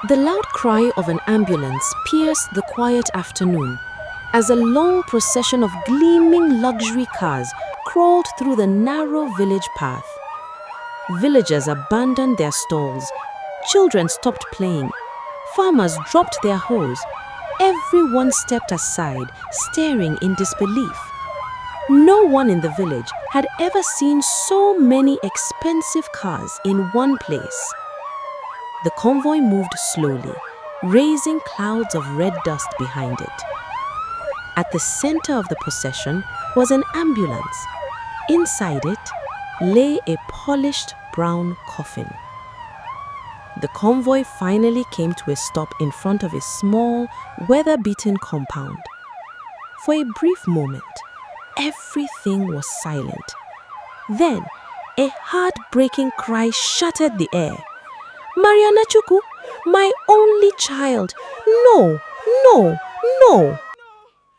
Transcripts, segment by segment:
The loud cry of an ambulance pierced the quiet afternoon as a long procession of gleaming luxury cars crawled through the narrow village path. Villagers abandoned their stalls, children stopped playing, farmers dropped their hoes. Everyone stepped aside, staring in disbelief. No one in the village had ever seen so many expensive cars in one place. The convoy moved slowly, raising clouds of red dust behind it. At the center of the procession was an ambulance. Inside it lay a polished brown coffin. The convoy finally came to a stop in front of a small, weather-beaten compound. For a brief moment, everything was silent. Then, a heartbreaking cry shattered the air. "Mariana Chuku, my only child! No, no, no!"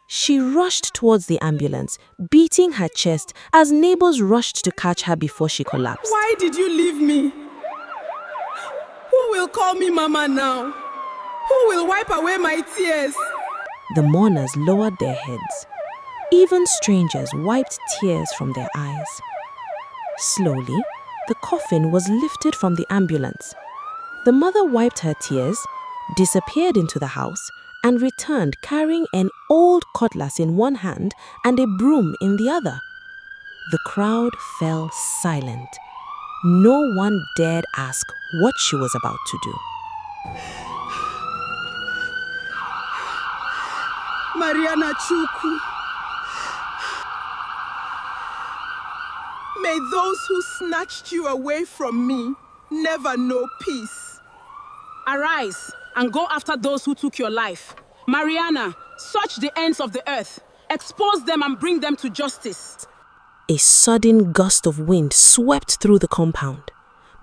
She rushed towards the ambulance, beating her chest as neighbors rushed to catch her before she collapsed. "Why did you leave me? Who will call me Mama now? Who will wipe away my tears?" The mourners lowered their heads. Even strangers wiped tears from their eyes. Slowly, the coffin was lifted from the ambulance. The mother wiped her tears, disappeared into the house, and returned carrying an old cutlass in one hand and a broom in the other. The crowd fell silent. No one dared ask what she was about to do. Mariana Chuku, may those who snatched you away from me never know peace. Arise and go after those who took your life. Mariana, search the ends of the earth, expose them and bring them to justice. A sudden gust of wind swept through the compound.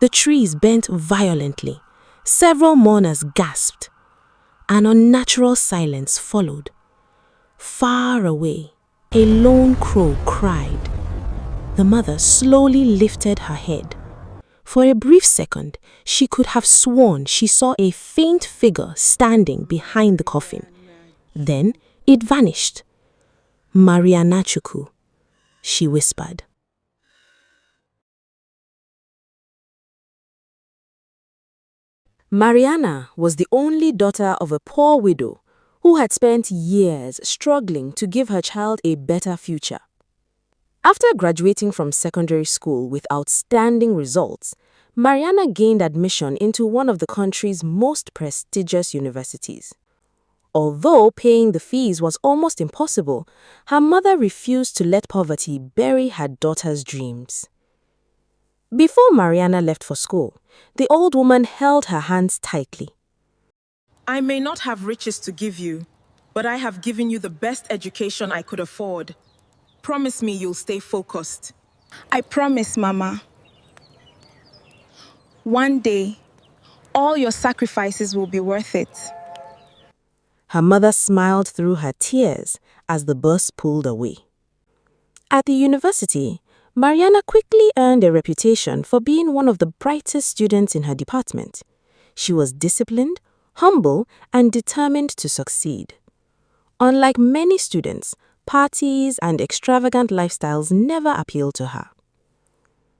The trees bent violently. Several mourners gasped. An unnatural silence followed. Far away, a lone crow cried. The mother slowly lifted her head. For a brief second, she could have sworn she saw a faint figure standing behind the coffin. Then it vanished. "Mariana Chuku," she whispered. Mariana was the only daughter of a poor widow who had spent years struggling to give her child a better future. After graduating from secondary school with outstanding results, Mariana gained admission into one of the country's most prestigious universities. Although paying the fees was almost impossible, her mother refused to let poverty bury her daughter's dreams. Before Mariana left for school, the old woman held her hands tightly. "I may not have riches to give you, but I have given you the best education I could afford. Promise me you'll stay focused." "I promise, Mama. One day, all your sacrifices will be worth it." Her mother smiled through her tears as the bus pulled away. At the university, Mariana quickly earned a reputation for being one of the brightest students in her department. She was disciplined, humble, and determined to succeed. Unlike many students, parties and extravagant lifestyles never appealed to her.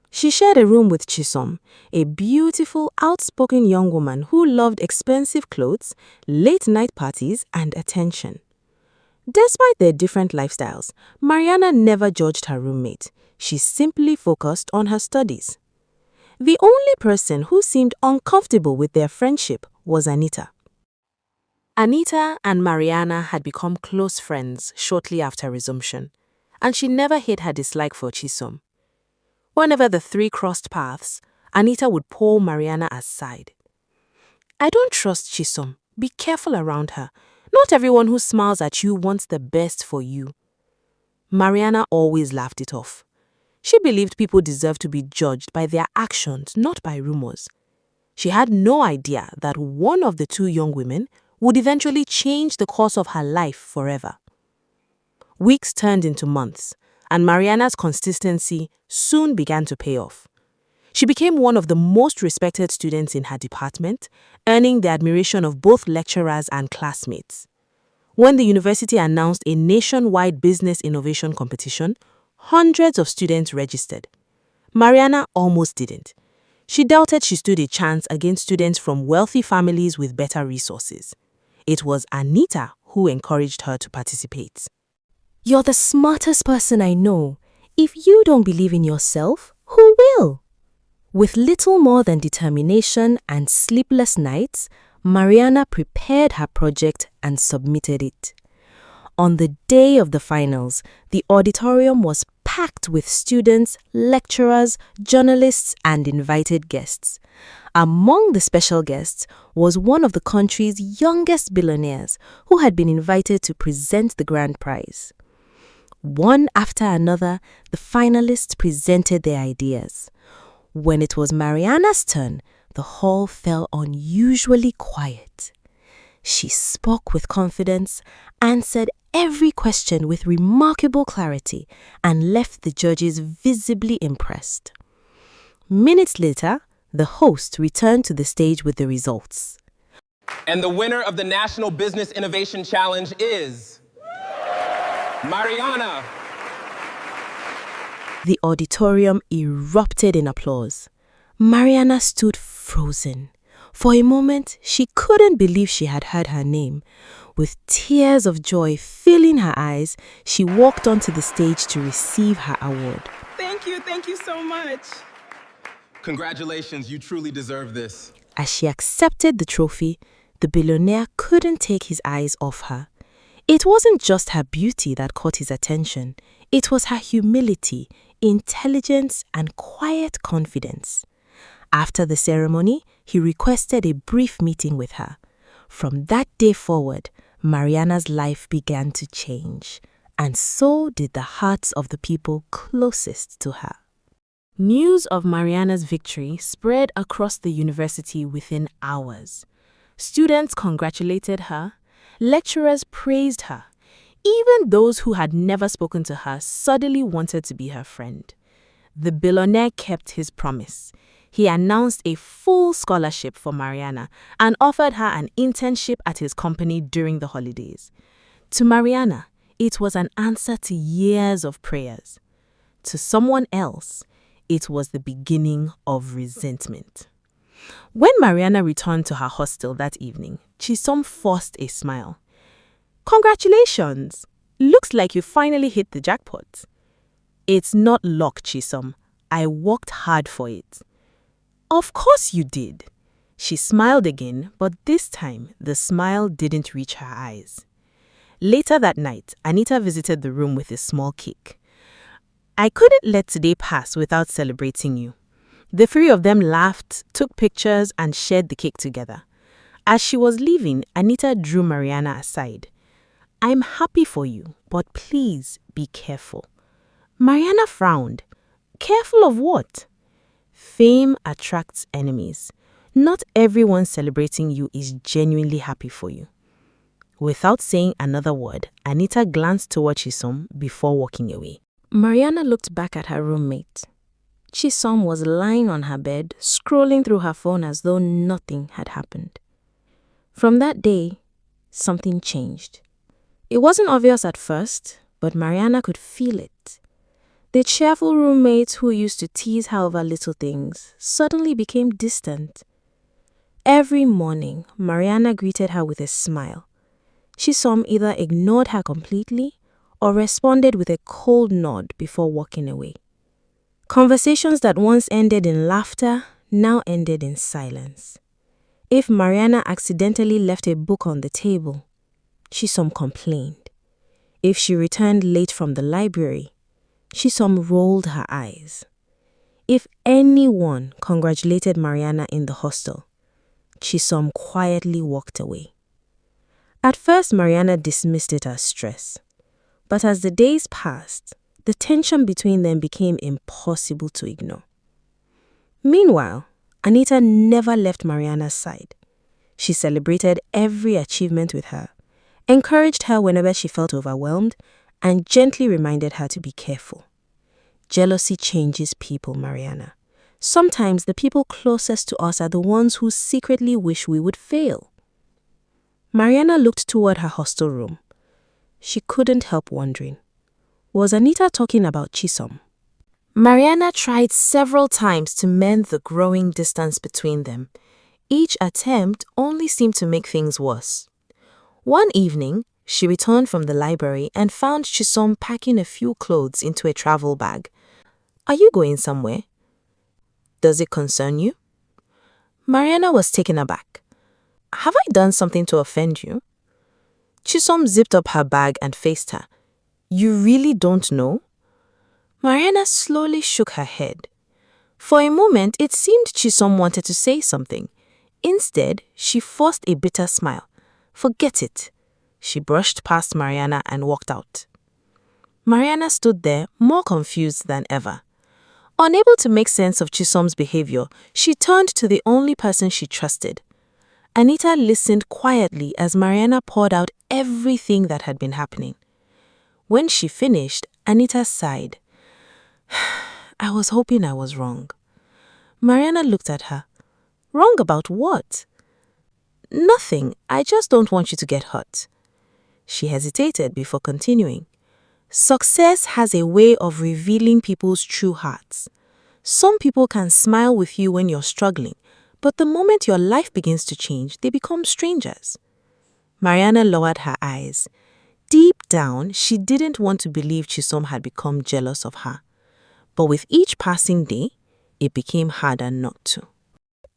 She shared a room with Chisom, a beautiful, outspoken young woman who loved expensive clothes, late-night parties, and attention. Despite their different lifestyles, Mariana never judged her roommate. She simply focused on her studies. The only person who seemed uncomfortable with their friendship was Anita. Anita and Mariana had become close friends shortly after resumption, and she never hid her dislike for Chisom. Whenever the three crossed paths, Anita would pull Mariana aside. "I don't trust Chisom. Be careful around her. Not everyone who smiles at you wants the best for you." Mariana always laughed it off. She believed people deserve to be judged by their actions, not by rumors. She had no idea that one of the two young women would eventually change the course of her life forever. Weeks turned into months, and Mariana's consistency soon began to pay off. She became one of the most respected students in her department, earning the admiration of both lecturers and classmates. When the university announced a nationwide business innovation competition, hundreds of students registered. Mariana almost didn't. She doubted she stood a chance against students from wealthy families with better resources. It was Anita who encouraged her to participate. You're the smartest person I know. If you don't believe in yourself, who will? With little more than determination and sleepless nights, Mariana prepared her project and submitted it. On the day of the finals, the auditorium was packed with students, lecturers, journalists, and invited guests. Among the special guests was one of the country's youngest billionaires who had been invited to present the grand prize. One after another, the finalists presented their ideas. When it was Mariana's turn, the hall fell unusually quiet. She spoke with confidence, answered every question with remarkable clarity, and left the judges visibly impressed. Minutes later, the host returned to the stage with the results. And the winner of the National Business Innovation Challenge is Mariana. The auditorium erupted in applause. Mariana stood frozen. For a moment, she couldn't believe she had heard her name. With tears of joy filling her eyes, she walked onto the stage to receive her award. Thank you so much. Congratulations, you truly deserve this. As she accepted the trophy, the billionaire couldn't take his eyes off her. It wasn't just her beauty that caught his attention. It was her humility, intelligence, and quiet confidence. After the ceremony, he requested a brief meeting with her. From that day forward, Mariana's life began to change, and so did the hearts of the people closest to her. News of Mariana's victory spread across the university within hours. Students congratulated her, lecturers praised her. Even those who had never spoken to her suddenly wanted to be her friend. The billionaire kept his promise. He announced a full scholarship for Mariana and offered her an internship at his company during the holidays. To Mariana, it was an answer to years of prayers. To someone else, it was the beginning of resentment. When Mariana returned to her hostel that evening, Chisom forced a smile. "Congratulations! Looks like you finally hit the jackpot." "It's not luck, Chisom. I worked hard for it." "Of course you did." She smiled again, but this time the smile didn't reach her eyes. Later that night, Anita visited the room with a small cake. "I couldn't let today pass without celebrating you." The three of them laughed, took pictures, and shared the cake together. As she was leaving, Anita drew Mariana aside. "I'm happy for you, but please be careful." Mariana frowned. "Careful of what?" "Fame attracts enemies. Not everyone celebrating you is genuinely happy for you." Without saying another word, Anita glanced toward Chisom before walking away. Mariana looked back at her roommate. Chisom was lying on her bed, scrolling through her phone as though nothing had happened. From that day, something changed. It wasn't obvious at first, but Mariana could feel it. The cheerful roommate who used to tease her over little things suddenly became distant. Every morning, Mariana greeted her with a smile. Chisom either ignored her completely or responded with a cold nod before walking away. Conversations that once ended in laughter now ended in silence. If Mariana accidentally left a book on the table, Chisom complained. If she returned late from the library, Chisom rolled her eyes. If anyone congratulated Mariana in the hostel, Chisom quietly walked away. At first, Mariana dismissed it as stress. But as the days passed, the tension between them became impossible to ignore. Meanwhile, Anita never left Mariana's side. She celebrated every achievement with her, encouraged her whenever she felt overwhelmed, and gently reminded her to be careful. Jealousy changes people, Mariana. Sometimes the people closest to us are the ones who secretly wish we would fail. Mariana looked toward her hostel room. She couldn't help wondering. Was Anita talking about Chisom? Mariana tried several times to mend the growing distance between them. Each attempt only seemed to make things worse. One evening, she returned from the library and found Chisom packing a few clothes into a travel bag. "Are you going somewhere? Does it concern you?" Mariana was taken aback. "Have I done something to offend you?" Chisom zipped up her bag and faced her. "You really don't know?" Mariana slowly shook her head. For a moment, it seemed Chisom wanted to say something. Instead, she forced a bitter smile. "Forget it." She brushed past Mariana and walked out. Mariana stood there, more confused than ever. Unable to make sense of Chisom's behavior, she turned to the only person she trusted. Anita listened quietly as Mariana poured out everything that had been happening. When she finished, Anita sighed. "I was hoping I was wrong." Mariana looked at her. "Wrong about what?" "Nothing. I just don't want you to get hurt." She hesitated before continuing. "Success has a way of revealing people's true hearts. Some people can smile with you when you're struggling, but the moment your life begins to change, they become strangers." Mariana lowered her eyes. Deep down, she didn't want to believe Chisom had become jealous of her. But with each passing day, it became harder not to.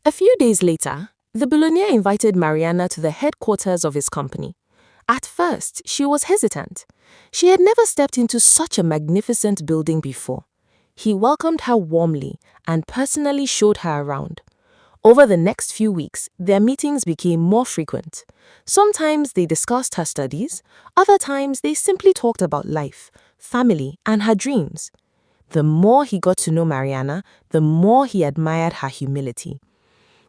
A few days later, the billionaire invited Mariana to the headquarters of his company. At first, she was hesitant. She had never stepped into such a magnificent building before. He welcomed her warmly and personally showed her around. Over the next few weeks, their meetings became more frequent. Sometimes they discussed her studies, other times they simply talked about life, family, and her dreams. The more he got to know Mariana, the more he admired her humility.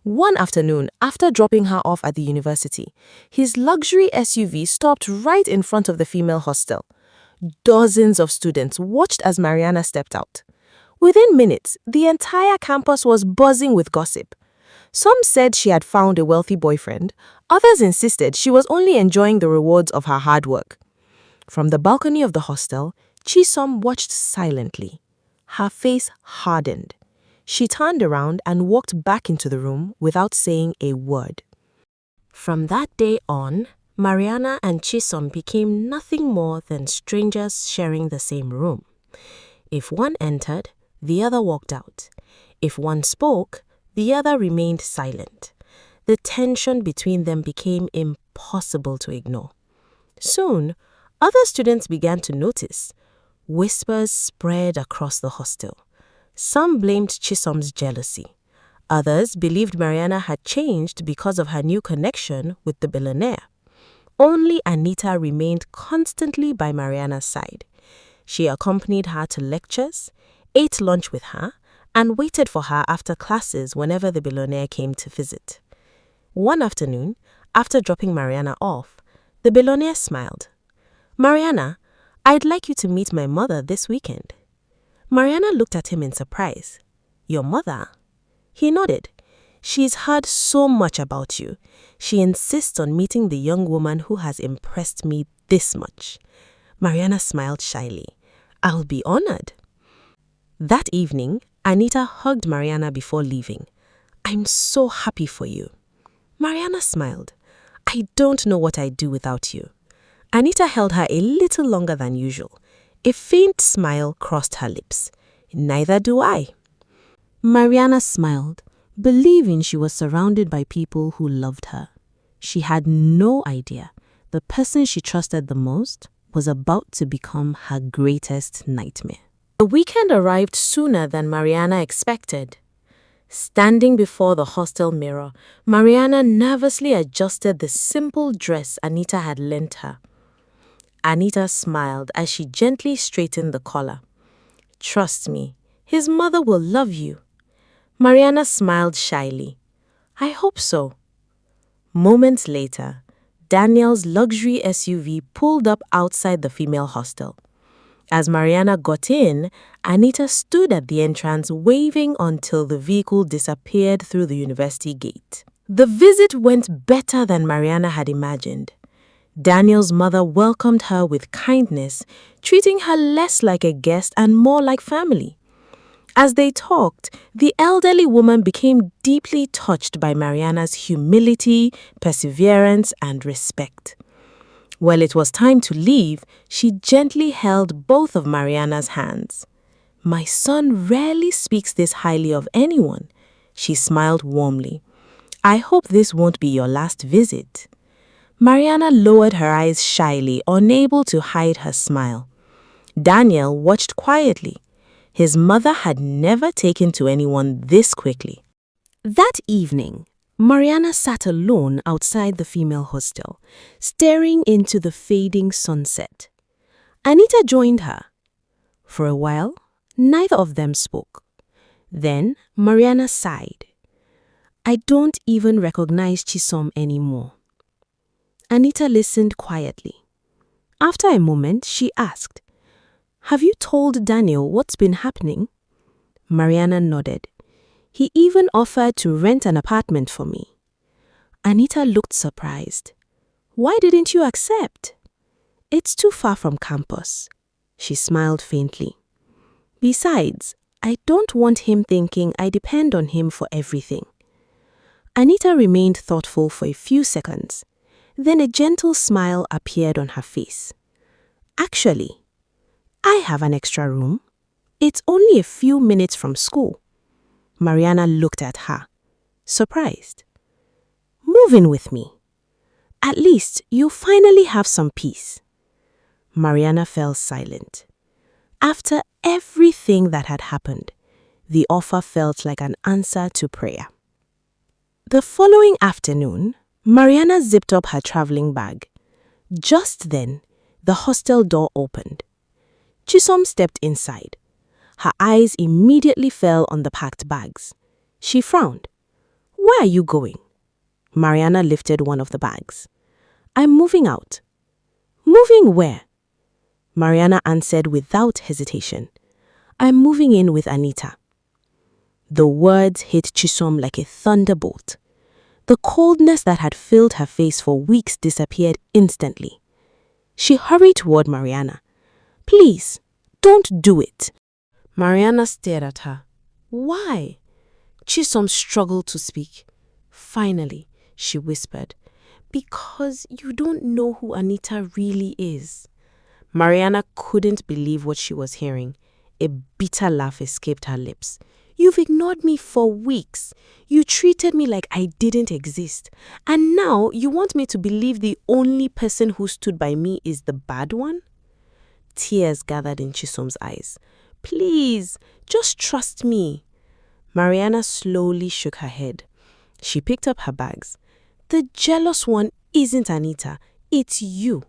One afternoon, after dropping her off at the university, his luxury SUV stopped right in front of the female hostel. Dozens of students watched as Mariana stepped out. Within minutes, the entire campus was buzzing with gossip. Some said she had found a wealthy boyfriend, others insisted she was only enjoying the rewards of her hard work. From the balcony of the hostel, Chisom watched silently. Her face hardened. She turned around and walked back into the room without saying a word. From that day on, Mariana and Chisom became nothing more than strangers sharing the same room. If one entered, the other walked out. If one spoke, the other remained silent. The tension between them became impossible to ignore. Soon, other students began to notice. Whispers spread across the hostel. Some blamed Chisom's jealousy. Others believed Mariana had changed because of her new connection with the billionaire. Only Anita remained constantly by Mariana's side. She accompanied her to lectures, ate lunch with her, and waited for her after classes whenever the billionaire came to visit. One afternoon, after dropping Mariana off, the billionaire smiled. "Mariana, I'd like you to meet my mother this weekend." Mariana looked at him in surprise. "Your mother?" He nodded. "She's heard so much about you. She insists on meeting the young woman who has impressed me this much." Mariana smiled shyly. "I'll be honored." That evening, Anita hugged Mariana before leaving. "I'm so happy for you." Mariana smiled. "I don't know what I'd do without you." Anita held her a little longer than usual. A faint smile crossed her lips. "Neither do I." Mariana smiled, believing she was surrounded by people who loved her. She had no idea the person she trusted the most was about to become her greatest nightmare. The weekend arrived sooner than Mariana expected. Standing before the hostel mirror, Mariana nervously adjusted the simple dress Anita had lent her. Anita smiled as she gently straightened the collar. "Trust me, his mother will love you." Mariana smiled shyly. "I hope so." Moments later, Daniel's luxury SUV pulled up outside the female hostel. As Mariana got in, Anita stood at the entrance waving until the vehicle disappeared through the university gate. The visit went better than Mariana had imagined. Daniel's mother welcomed her with kindness, treating her less like a guest and more like family. As they talked, the elderly woman became deeply touched by Mariana's humility, perseverance, and respect. When it was time to leave, she gently held both of Mariana's hands. "My son rarely speaks this highly of anyone," she smiled warmly. "I hope this won't be your last visit." Mariana lowered her eyes shyly, unable to hide her smile. Daniel watched quietly. His mother had never taken to anyone this quickly. That evening, Mariana sat alone outside the female hostel, staring into the fading sunset. Anita joined her. For a while, neither of them spoke. Then Mariana sighed. "I don't even recognize Chisom anymore." Anita listened quietly. After a moment, she asked, "Have you told Daniel what's been happening?" Mariana nodded. "He even offered to rent an apartment for me." Anita looked surprised. "Why didn't you accept?" "It's too far from campus." She smiled faintly. "Besides, I don't want him thinking I depend on him for everything." Anita remained thoughtful for a few seconds. Then a gentle smile appeared on her face. "Actually, I have an extra room. It's only a few minutes from school." Mariana looked at her, surprised. "Move in with me. At least you'll finally have some peace." Mariana fell silent. After everything that had happened, the offer felt like an answer to prayer. The following afternoon, Mariana zipped up her traveling bag. Just then, the hostel door opened. Chisom stepped inside. Her eyes immediately fell on the packed bags. She frowned. "Where are you going?" Mariana lifted one of the bags. "I'm moving out." "Moving where?" Mariana answered without hesitation. "I'm moving in with Anita." The words hit Chisom like a thunderbolt. The coldness that had filled her face for weeks disappeared instantly. She hurried toward Mariana. "Please, don't do it." Mariana stared at her. "Why?" Chisom struggled to speak. Finally, she whispered, "Because you don't know who Anita really is." Mariana couldn't believe what she was hearing. A bitter laugh escaped her lips. "You've ignored me for weeks. You treated me like I didn't exist. And now you want me to believe the only person who stood by me is the bad one?" Tears gathered in Chisom's eyes. "Please, just trust me." Mariana slowly shook her head. She picked up her bags. "The jealous one isn't Anita, it's you."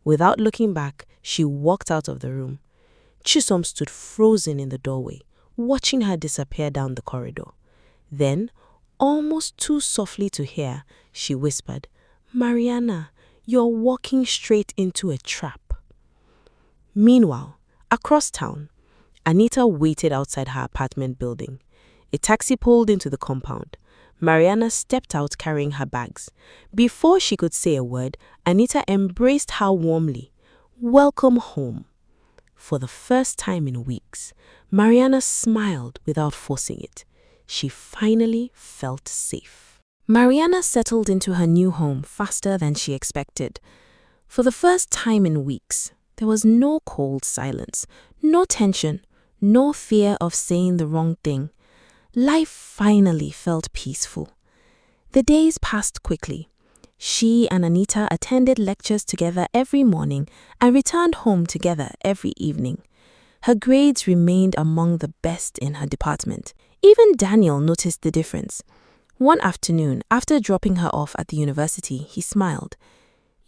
Without looking back, she walked out of the room. Chisom stood frozen in the doorway, watching her disappear down the corridor. Then, almost too softly to hear, she whispered, "Mariana, you're walking straight into a trap." Meanwhile, across town, Anita waited outside her apartment building. A taxi pulled into the compound. Mariana stepped out carrying her bags. Before she could say a word, Anita embraced her warmly. "Welcome home." For the first time in weeks, Mariana smiled without forcing it. She finally felt safe. Mariana settled into her new home faster than she expected. For the first time in weeks, there was no cold silence, no tension, no fear of saying the wrong thing. Life finally felt peaceful. The days passed quickly. She and Anita attended lectures together every morning and returned home together every evening. Her grades remained among the best in her department. Even Daniel noticed the difference. One afternoon, after dropping her off at the university, he smiled.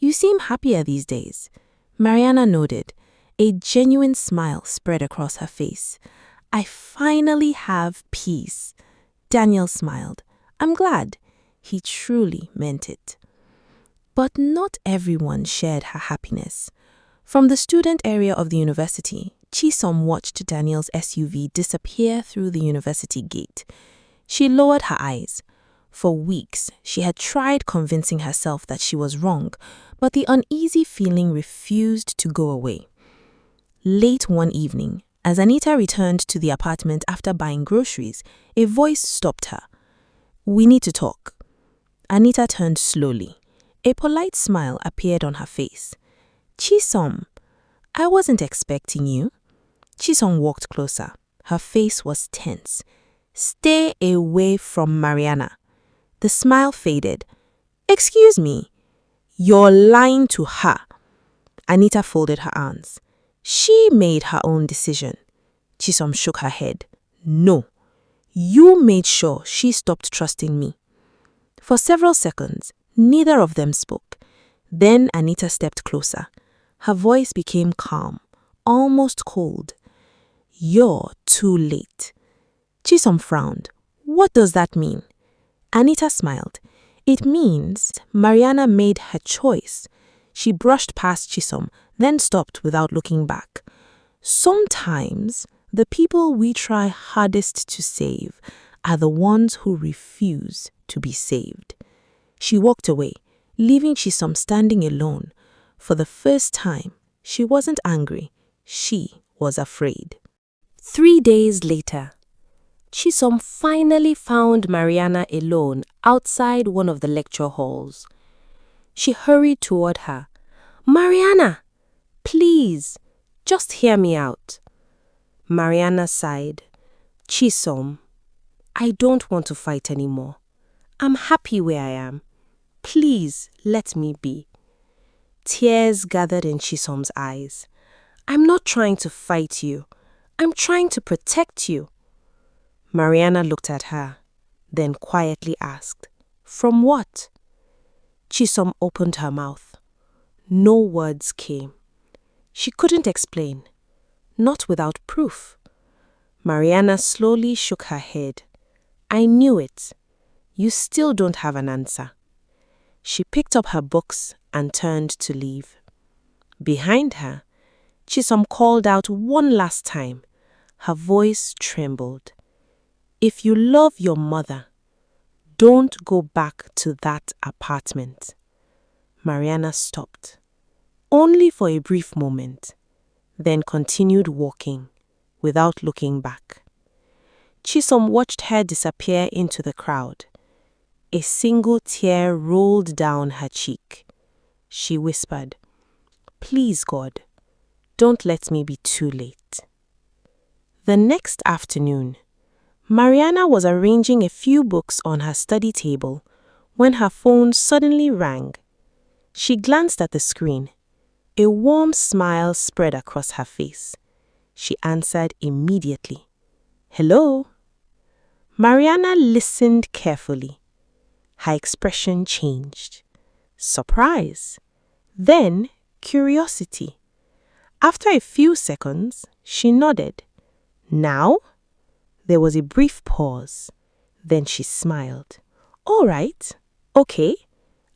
"You seem happier these days." Mariana nodded. A genuine smile spread across her face. "I finally have peace." Daniel smiled. "I'm glad." He truly meant it. But not everyone shared her happiness. From the student area of the university, Chisom watched Daniel's SUV disappear through the university gate. She lowered her eyes. For weeks, she had tried convincing herself that she was wrong, but the uneasy feeling refused to go away. Late one evening, as Anita returned to the apartment after buying groceries, a voice stopped her. "We need to talk." Anita turned slowly. A polite smile appeared on her face. "Chisom, I wasn't expecting you." Chisom walked closer. Her face was tense. "Stay away from Mariana." The smile faded. "Excuse me, you're lying to her." Anita folded her arms. "She made her own decision." Chisom shook her head. "No, you made sure she stopped trusting me." For several seconds, neither of them spoke. Then Anita stepped closer. Her voice became calm, almost cold. "You're too late." Chisom frowned. "What does that mean?" Anita smiled. "It means Mariana made her choice." She brushed past Chisom, then stopped without looking back. "Sometimes the people we try hardest to save are the ones who refuse to be saved." She walked away, leaving Chisom standing alone. For the first time, she wasn't angry. She was afraid. 3 days later, Chisom finally found Mariana alone outside one of the lecture halls. She hurried toward her. "Mariana, please, just hear me out." Mariana sighed. "Chisom, I don't want to fight anymore. I'm happy where I am. Please let me be." Tears gathered in Chisom's eyes. "I'm not trying to fight you. I'm trying to protect you." Mariana looked at her, then quietly asked, "From what?" Chisom opened her mouth. No words came. She couldn't explain, not without proof. Mariana slowly shook her head. "I knew it. You still don't have an answer." She picked up her books and turned to leave. Behind her, Chisom called out one last time. Her voice trembled. "If you love your mother, don't go back to that apartment." Mariana stopped, only for a brief moment, then continued walking without looking back. Chisom watched her disappear into the crowd. A single tear rolled down her cheek. She whispered, "Please, God, don't let me be too late." The next afternoon, Mariana was arranging a few books on her study table when her phone suddenly rang. She glanced at the screen. A warm smile spread across her face. She answered immediately. "Hello?" Mariana listened carefully. Her expression changed. Surprise. Then curiosity. After a few seconds, she nodded. "Now?" There was a brief pause. Then she smiled. "All right. Okay.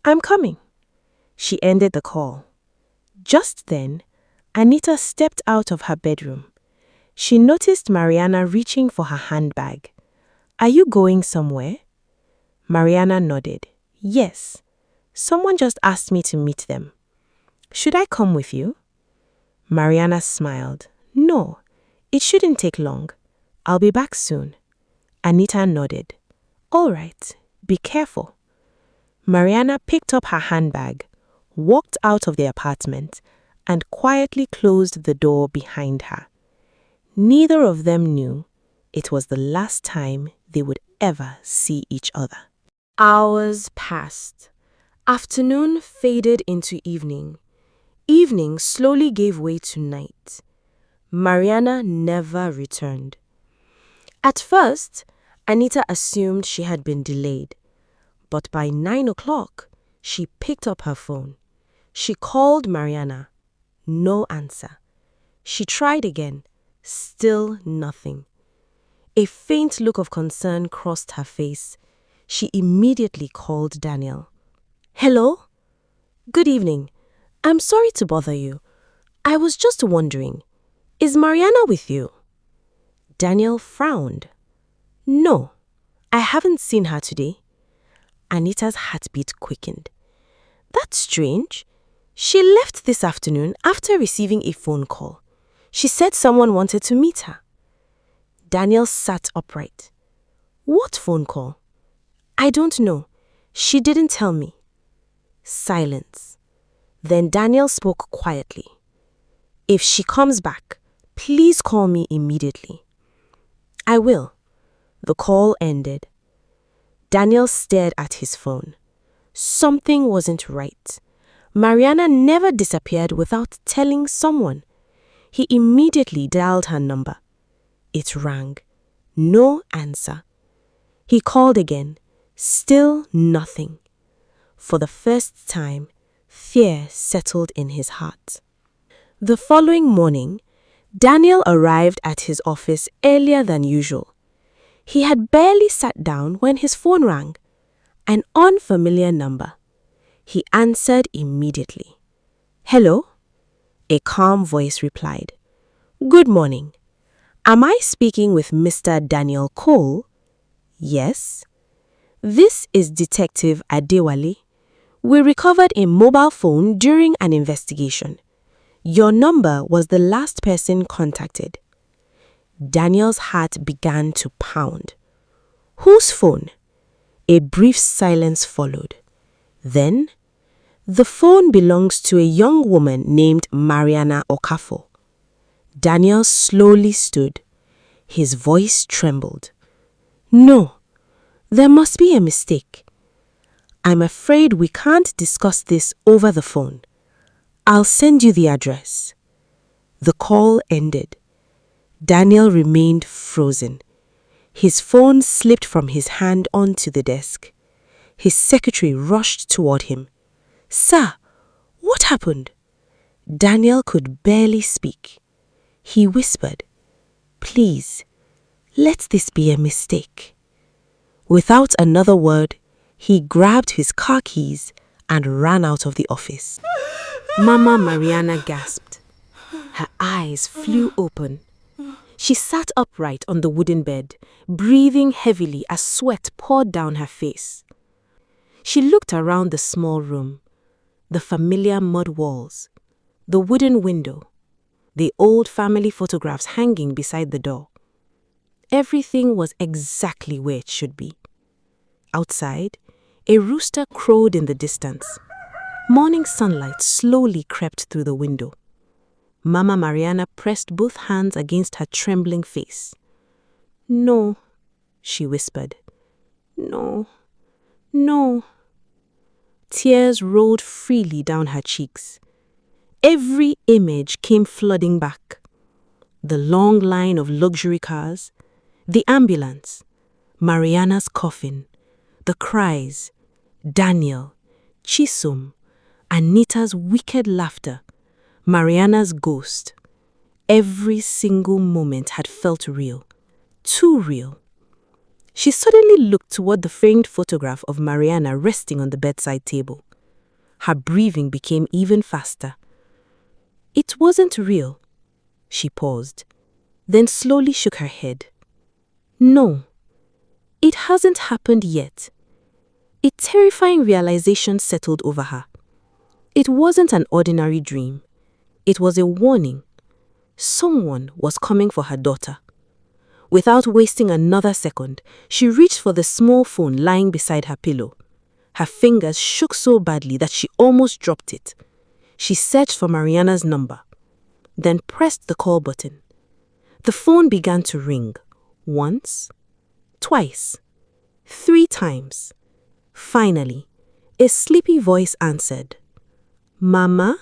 I'm coming." She ended the call. Just then, Anita stepped out of her bedroom. She noticed Mariana reaching for her handbag. "Are you going somewhere?" Mariana nodded. "Yes. Someone just asked me to meet them." "Should I come with you?" Mariana smiled. "No, it shouldn't take long. I'll be back soon." Anita nodded. "All right. Be careful." Mariana picked up her handbag, walked out of the apartment, and quietly closed the door behind her. Neither of them knew it was the last time they would ever see each other. Hours passed. Afternoon faded into evening. Evening slowly gave way to night. Mariana never returned. At first, Anita assumed she had been delayed. But by 9 o'clock, she picked up her phone. She called Mariana. No answer. She tried again. Still nothing. A faint look of concern crossed her face. She immediately called Daniel. "Hello? Good evening. I'm sorry to bother you. I was just wondering, is Mariana with you? Daniel frowned. No, I haven't seen her today. Anita's heartbeat quickened. That's strange. She left this afternoon after receiving a phone call. She said someone wanted to meet her. Daniel sat upright. What phone call? I don't know. She didn't tell me. Silence. Then Daniel spoke quietly. If she comes back, please call me immediately. I will. The call ended. Daniel stared at his phone. Something wasn't right. Mariana never disappeared without telling someone. He immediately dialed her number. It rang. No answer. He called again. Still nothing. For the first time, fear settled in his heart. The following morning, Daniel arrived at his office earlier than usual. He had barely sat down when his phone rang. An unfamiliar number. He answered immediately. Hello? A calm voice replied. Good morning. Am I speaking with Mr. Daniel Cole? Yes. This is Detective Adewale. We recovered a mobile phone during an investigation. Your number was the last person contacted. Daniel's heart began to pound. Whose phone? A brief silence followed. Then, the phone belongs to a young woman named Mariana Okafor. Daniel slowly stood. His voice trembled. No, there must be a mistake. I'm afraid we can't discuss this over the phone. I'll send you the address. The call ended. Daniel remained frozen. His phone slipped from his hand onto the desk. His secretary rushed toward him. Sir, what happened? Daniel could barely speak. He whispered, Please, let this be a mistake. Without another word, he grabbed his car keys and ran out of the office. Mama Mariana gasped. Her eyes flew open. She sat upright on the wooden bed, breathing heavily as sweat poured down her face. She looked around the small room, the familiar mud walls, the wooden window, the old family photographs hanging beside the door. Everything was exactly where it should be. Outside, a rooster crowed in the distance. Morning sunlight slowly crept through the window. Mama Mariana pressed both hands against her trembling face. No, she whispered. No, no. Tears rolled freely down her cheeks. Every image came flooding back. The long line of luxury cars, the ambulance, Mariana's coffin, the cries, Daniel, Chisum, Anita's wicked laughter, Mariana's ghost. Every single moment had felt real, too real. She suddenly looked toward the framed photograph of Mariana resting on the bedside table. Her breathing became even faster. It wasn't real. She paused, then slowly shook her head. No, it hasn't happened yet. A terrifying realization settled over her. It wasn't an ordinary dream. It was a warning. Someone was coming for her daughter. Without wasting another second, she reached for the small phone lying beside her pillow. Her fingers shook so badly that she almost dropped it. She searched for Mariana's number, then pressed the call button. The phone began to ring. Once, twice, 3 times. Finally, a sleepy voice answered. Mama?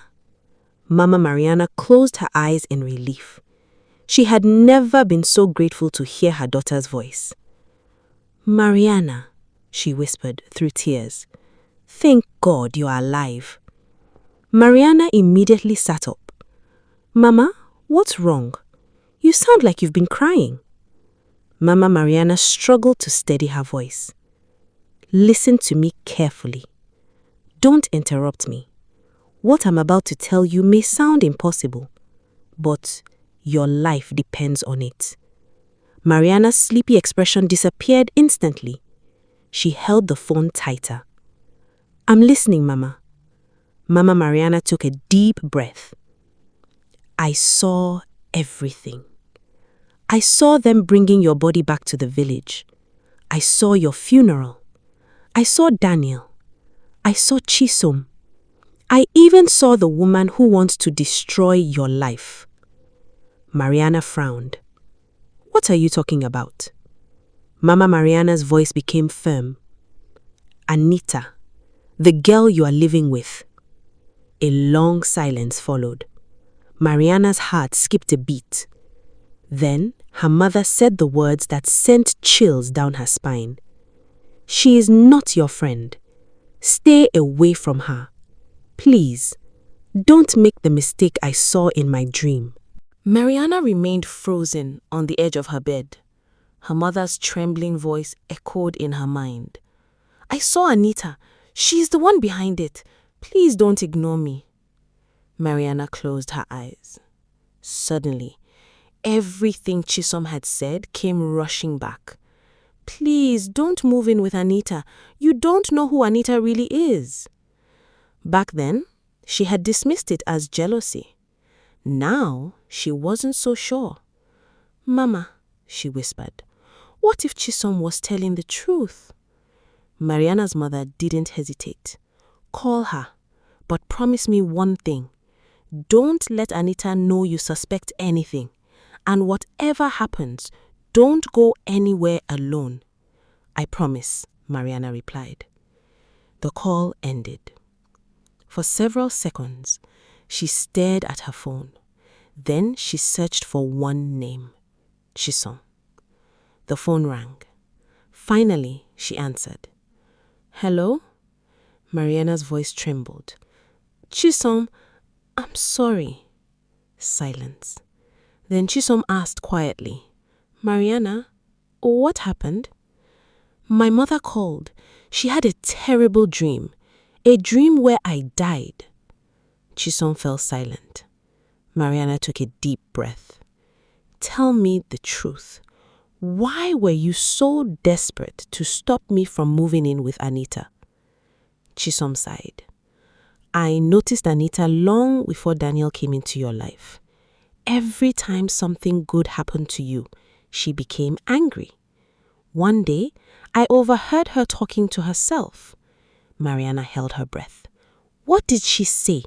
Mama Mariana closed her eyes in relief. She had never been so grateful to hear her daughter's voice. Mariana, she whispered through tears. Thank God you are alive. Mariana immediately sat up. Mama, what's wrong? You sound like you've been crying. Mama Mariana struggled to steady her voice. Listen to me carefully. Don't interrupt me. What I'm about to tell you may sound impossible, but your life depends on it. Mariana's sleepy expression disappeared instantly. She held the phone tighter. I'm listening, Mama. Mama Mariana took a deep breath. I saw everything. I saw them bringing your body back to the village. I saw your funeral. I saw Daniel. I saw Chisom. I even saw the woman who wants to destroy your life. Mariana frowned. What are you talking about? Mama Mariana's voice became firm. Anita, the girl you are living with. A long silence followed. Mariana's heart skipped a beat. Then her mother said the words that sent chills down her spine. She is not your friend. Stay away from her. Please, don't make the mistake I saw in my dream. Mariana remained frozen on the edge of her bed. Her mother's trembling voice echoed in her mind. I saw Anita. She's the one behind it. Please don't ignore me. Mariana closed her eyes. Suddenly, everything Chisom had said came rushing back. Please don't move in with Anita. You don't know who Anita really is. Back then, she had dismissed it as jealousy. Now, she wasn't so sure. Mama, she whispered, what if Chisom was telling the truth? Mariana's mother didn't hesitate. Call her, but promise me one thing. Don't let Anita know you suspect anything. And whatever happens, don't go anywhere alone. I promise, Mariana replied. The call ended. For several seconds, she stared at her phone. Then she searched for one name, Chisom. The phone rang. Finally, she answered. Hello? Mariana's voice trembled. Chisom, I'm sorry. Silence. Then Chisom asked quietly, Mariana, what happened? My mother called. She had a terrible dream. A dream where I died. Chisom fell silent. Mariana took a deep breath. Tell me the truth. Why were you so desperate to stop me from moving in with Anita? Chisom sighed. I noticed Anita long before Daniel came into your life. Every time something good happened to you, she became angry. One day, I overheard her talking to herself. Mariana held her breath. What did she say?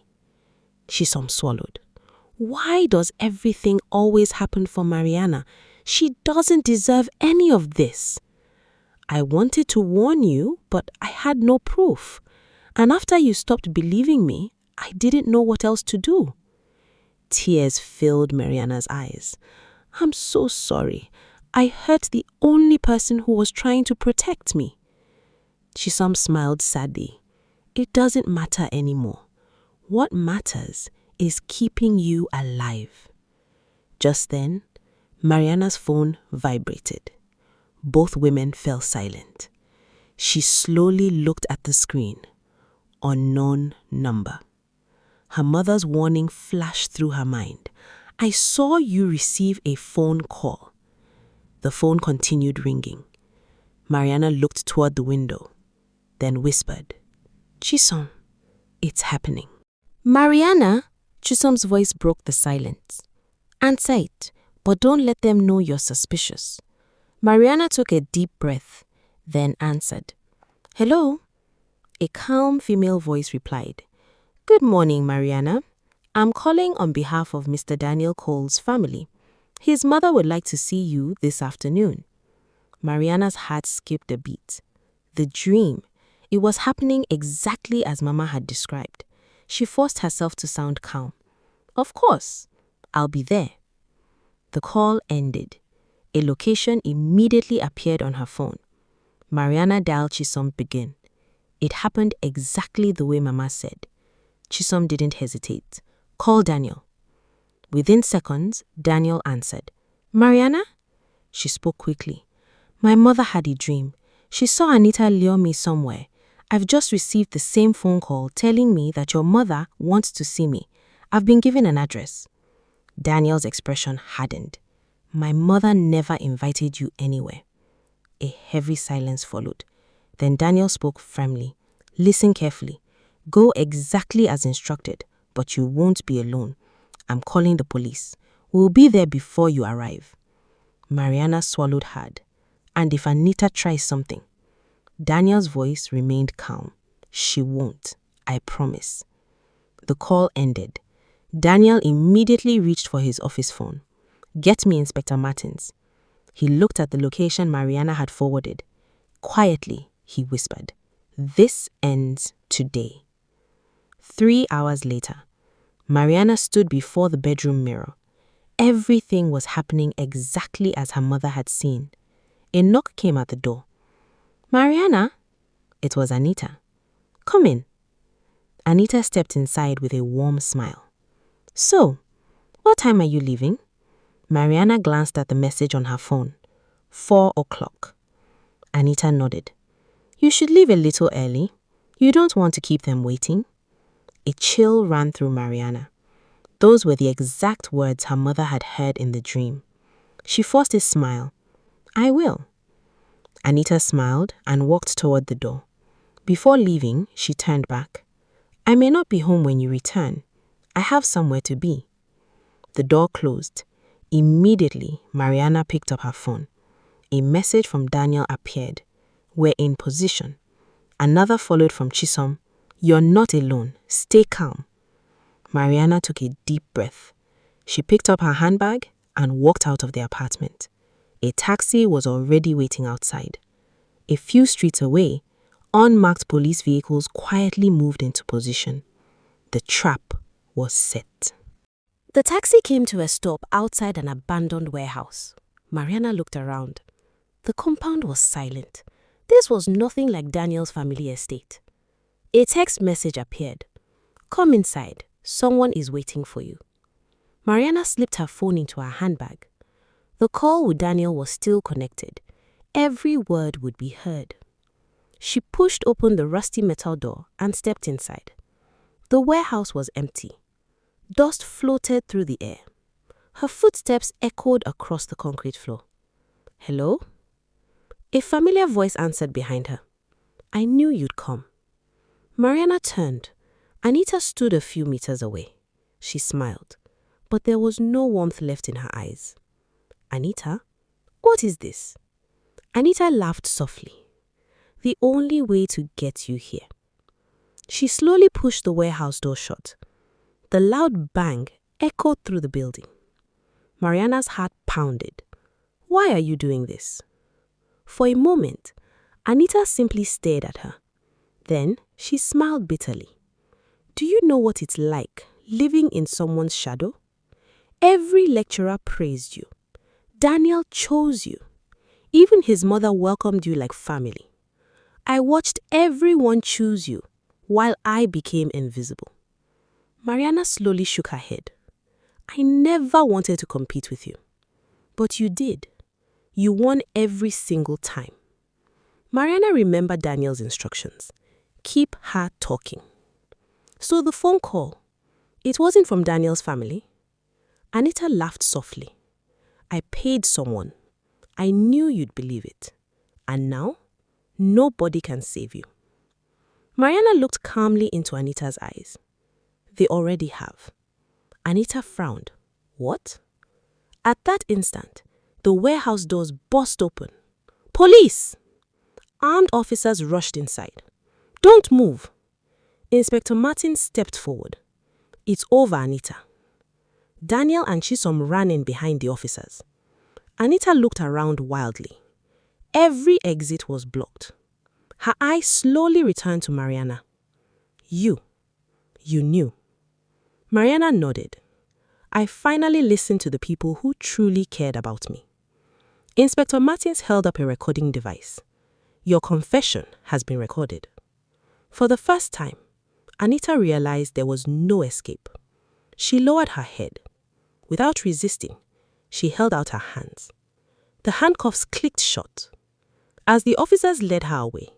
Chisom swallowed. Why does everything always happen for Mariana? She doesn't deserve any of this. I wanted to warn you, but I had no proof. And after you stopped believing me, I didn't know what else to do. Tears filled Mariana's eyes. I'm so sorry. I hurt the only person who was trying to protect me. Chisom smiled sadly. It doesn't matter anymore. What matters is keeping you alive. Just then, Mariana's phone vibrated. Both women fell silent. She slowly looked at the screen. Unknown number. Her mother's warning flashed through her mind. I saw you receive a phone call. The phone continued ringing. Mariana looked toward the window, then whispered, Chisom, it's happening. Mariana, Chisom's voice broke the silence. Answer it, but don't let them know you're suspicious. Mariana took a deep breath, then answered, Hello? A calm female voice replied, Good morning, Mariana. I'm calling on behalf of Mr. Daniel Cole's family. His mother would like to see you this afternoon. Mariana's heart skipped a beat. The dream. It was happening exactly as Mama had described. She forced herself to sound calm. Of course, I'll be there. The call ended. A location immediately appeared on her phone. Mariana dialed Chisom again. It happened exactly the way Mama said. Chisom didn't hesitate. Call Daniel. Within seconds, Daniel answered. Mariana? She spoke quickly. My mother had a dream. She saw Anita lure me somewhere. I've just received the same phone call telling me that your mother wants to see me. I've been given an address. Daniel's expression hardened. My mother never invited you anywhere. A heavy silence followed. Then Daniel spoke firmly. Listen carefully. Go exactly as instructed, but you won't be alone. I'm calling the police. We'll be there before you arrive. Mariana swallowed hard. And if Anita tries something? Daniel's voice remained calm. She won't, I promise. The call ended. Daniel immediately reached for his office phone. Get me Inspector Martins. He looked at the location Mariana had forwarded. Quietly, he whispered, this ends today. 3 hours later, Mariana stood before the bedroom mirror. Everything was happening exactly as her mother had seen. A knock came at the door. Mariana? It was Anita. Come in. Anita stepped inside with a warm smile. So, what time are you leaving? Mariana glanced at the message on her phone. 4 o'clock. Anita nodded. You should leave a little early. You don't want to keep them waiting. A chill ran through Mariana. Those were the exact words her mother had heard in the dream. She forced a smile. I will. Anita smiled and walked toward the door. Before leaving, she turned back. I may not be home when you return. I have somewhere to be. The door closed. Immediately, Mariana picked up her phone. A message from Daniel appeared. We're in position. Another followed from Chisom. You're not alone. Stay calm. Mariana took a deep breath. She picked up her handbag and walked out of the apartment. A taxi was already waiting outside. A few streets away, unmarked police vehicles quietly moved into position. The trap was set. The taxi came to a stop outside an abandoned warehouse. Mariana looked around. The compound was silent. This was nothing like Daniel's family estate. A text message appeared. Come inside. Someone is waiting for you. Mariana slipped her phone into her handbag. The call with Daniel was still connected. Every word would be heard. She pushed open the rusty metal door and stepped inside. The warehouse was empty. Dust floated through the air. Her footsteps echoed across the concrete floor. Hello? A familiar voice answered behind her. I knew you'd come. Mariana turned. Anita stood a few meters away. She smiled, but there was no warmth left in her eyes. Anita, what is this? Anita laughed softly. The only way to get you here. She slowly pushed the warehouse door shut. The loud bang echoed through the building. Mariana's heart pounded. Why are you doing this? For a moment, Anita simply stared at her. Then she smiled bitterly. Do you know what it's like living in someone's shadow? Every lecturer praised you. Daniel chose you. Even his mother welcomed you like family. I watched everyone choose you while I became invisible. Mariana slowly shook her head. I never wanted to compete with you. But you did. You won every single time. Mariana remembered Daniel's instructions. Keep her talking. So the phone call, it wasn't from Daniel's family? Anita laughed softly. I paid someone. I knew you'd believe it. And now, nobody can save you. Mariana looked calmly into Anita's eyes. They already have. Anita frowned. What? At that instant, the warehouse doors burst open. Police! Armed officers rushed inside. Don't move! Inspector Martin stepped forward. It's over, Anita. Daniel and Chisom ran in behind the officers. Anita looked around wildly. Every exit was blocked. Her eyes slowly returned to Mariana. You knew. Mariana nodded. I finally listened to the people who truly cared about me. Inspector Martins held up a recording device. Your confession has been recorded. For the first time, Anita realized there was no escape. She lowered her head. Without resisting, she held out her hands. The handcuffs clicked shut. As the officers led her away,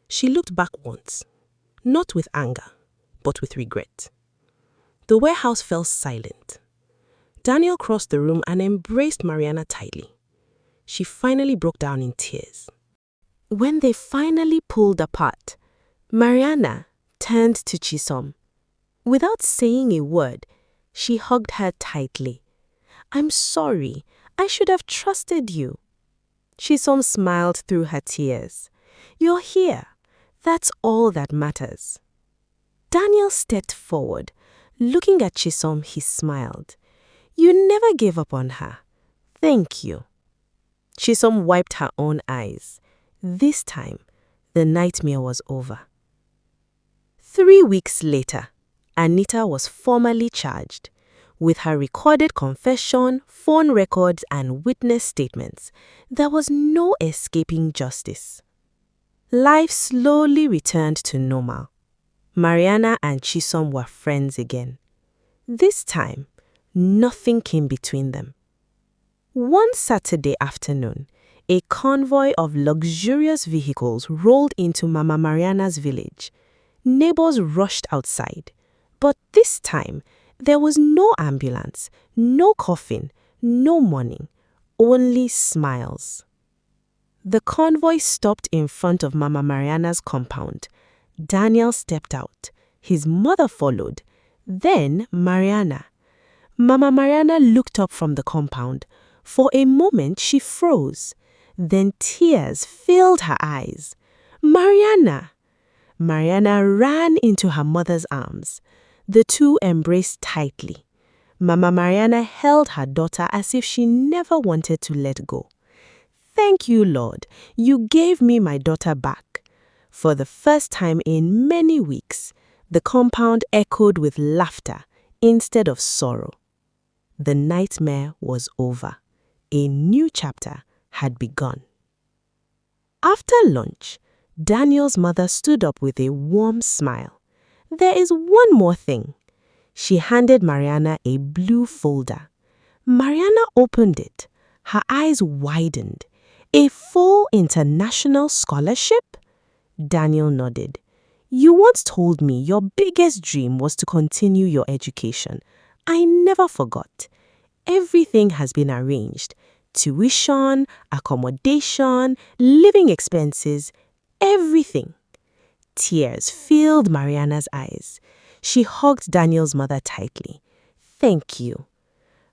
she looked back once, not with anger, but with regret. The warehouse fell silent. Daniel crossed the room and embraced Mariana tightly. She finally broke down in tears. When they finally pulled apart, Mariana turned to Chisom. Without saying a word, she hugged her tightly. "I'm sorry. I should have trusted you." Chisom smiled through her tears. "You're here. That's all that matters." Daniel stepped forward. Looking at Chisom, he smiled. "You never gave up on her. Thank you." Chisom wiped her own eyes. This time, the nightmare was over. 3 weeks later, Anita was formally charged. With her recorded confession, phone records, and witness statements, there was no escaping justice. Life slowly returned to normal. Mariana and Chisom were friends again. This time, nothing came between them. One Saturday afternoon, a convoy of luxurious vehicles rolled into Mama Mariana's village. Neighbors rushed outside, but this time, there was no ambulance, no coffin, no mourning, only smiles. The convoy stopped in front of Mama Mariana's compound. Daniel stepped out. His mother followed. Then Mariana. Mama Mariana looked up from the compound. For a moment, she froze. Then tears filled her eyes. "Mariana!" Mariana ran into her mother's arms. The two embraced tightly. Mama Mariana held her daughter as if she never wanted to let go. "Thank you, Lord. You gave me my daughter back." For the first time in many weeks, the compound echoed with laughter instead of sorrow. The nightmare was over. A new chapter had begun. After lunch, Daniel's mother stood up with a warm smile. "There is one more thing." She handed Mariana a blue folder. Mariana opened it. Her eyes widened. "A full international scholarship?" Daniel nodded. "You once told me your biggest dream was to continue your education. I never forgot. Everything has been arranged. Tuition, accommodation, living expenses, everything." Tears filled Mariana's eyes. She hugged Daniel's mother tightly. "Thank you."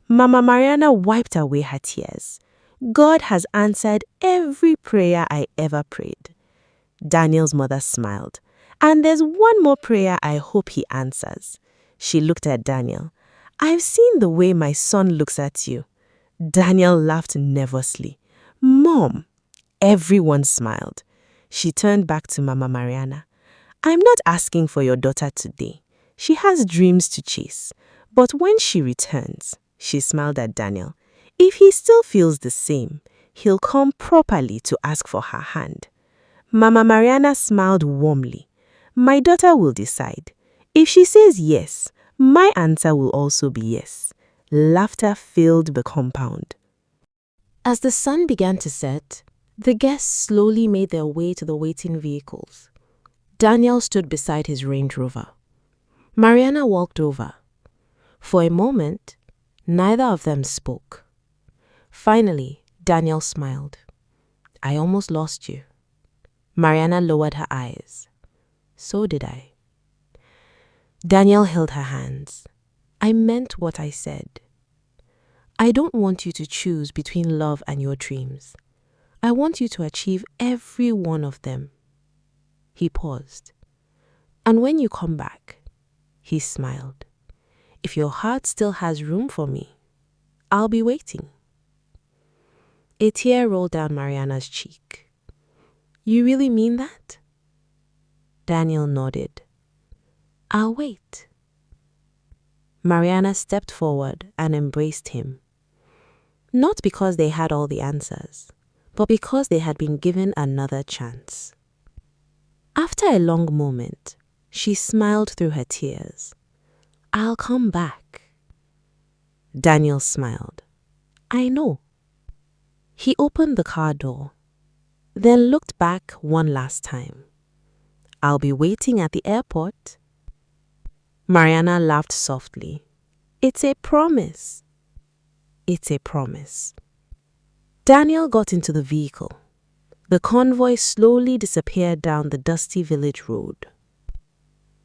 Mama Mariana wiped away her tears. "God has answered every prayer I ever prayed." Daniel's mother smiled. "And there's one more prayer I hope he answers." She looked at Daniel. "I've seen the way my son looks at you." Daniel laughed nervously. "Mom!" Everyone smiled. She turned back to Mama Mariana. "I'm not asking for your daughter today. She has dreams to chase. But when she returns," she smiled at Daniel, "if he still feels the same, he'll come properly to ask for her hand." Mama Mariana smiled warmly. "My daughter will decide. If she says yes, my answer will also be yes." Laughter filled the compound. As the sun began to set, the guests slowly made their way to the waiting vehicles. Daniel stood beside his Range Rover. Mariana walked over. For a moment, neither of them spoke. Finally, Daniel smiled. "I almost lost you." Mariana lowered her eyes. "So did I." Daniel held her hands. "I meant what I said. I don't want you to choose between love and your dreams. I want you to achieve every one of them." He paused. "And when you come back," he smiled, "if your heart still has room for me, I'll be waiting." A tear rolled down Mariana's cheek. "You really mean that?" Daniel nodded. "I'll wait." Mariana stepped forward and embraced him. Not because they had all the answers, but because they had been given another chance. After a long moment, she smiled through her tears. "I'll come back." Daniel smiled. "I know." He opened the car door, then looked back one last time. "I'll be waiting at the airport." Mariana laughed softly. "It's a promise." It's a promise. Daniel got into the vehicle. The convoy slowly disappeared down the dusty village road.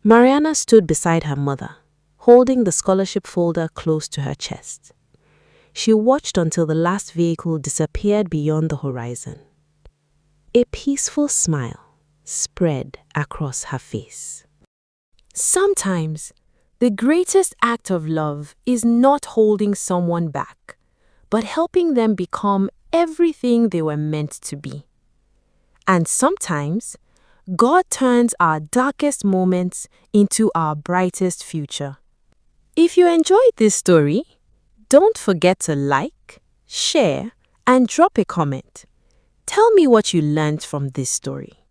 Mariana stood beside her mother, holding the scholarship folder close to her chest. She watched until the last vehicle disappeared beyond the horizon. A peaceful smile spread across her face. Sometimes, the greatest act of love is not holding someone back, but helping them become everything they were meant to be. And sometimes, God turns our darkest moments into our brightest future. If you enjoyed this story, don't forget to like, share, and drop a comment. Tell me what you learned from this story.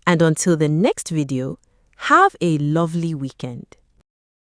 And until the next video, have a lovely weekend.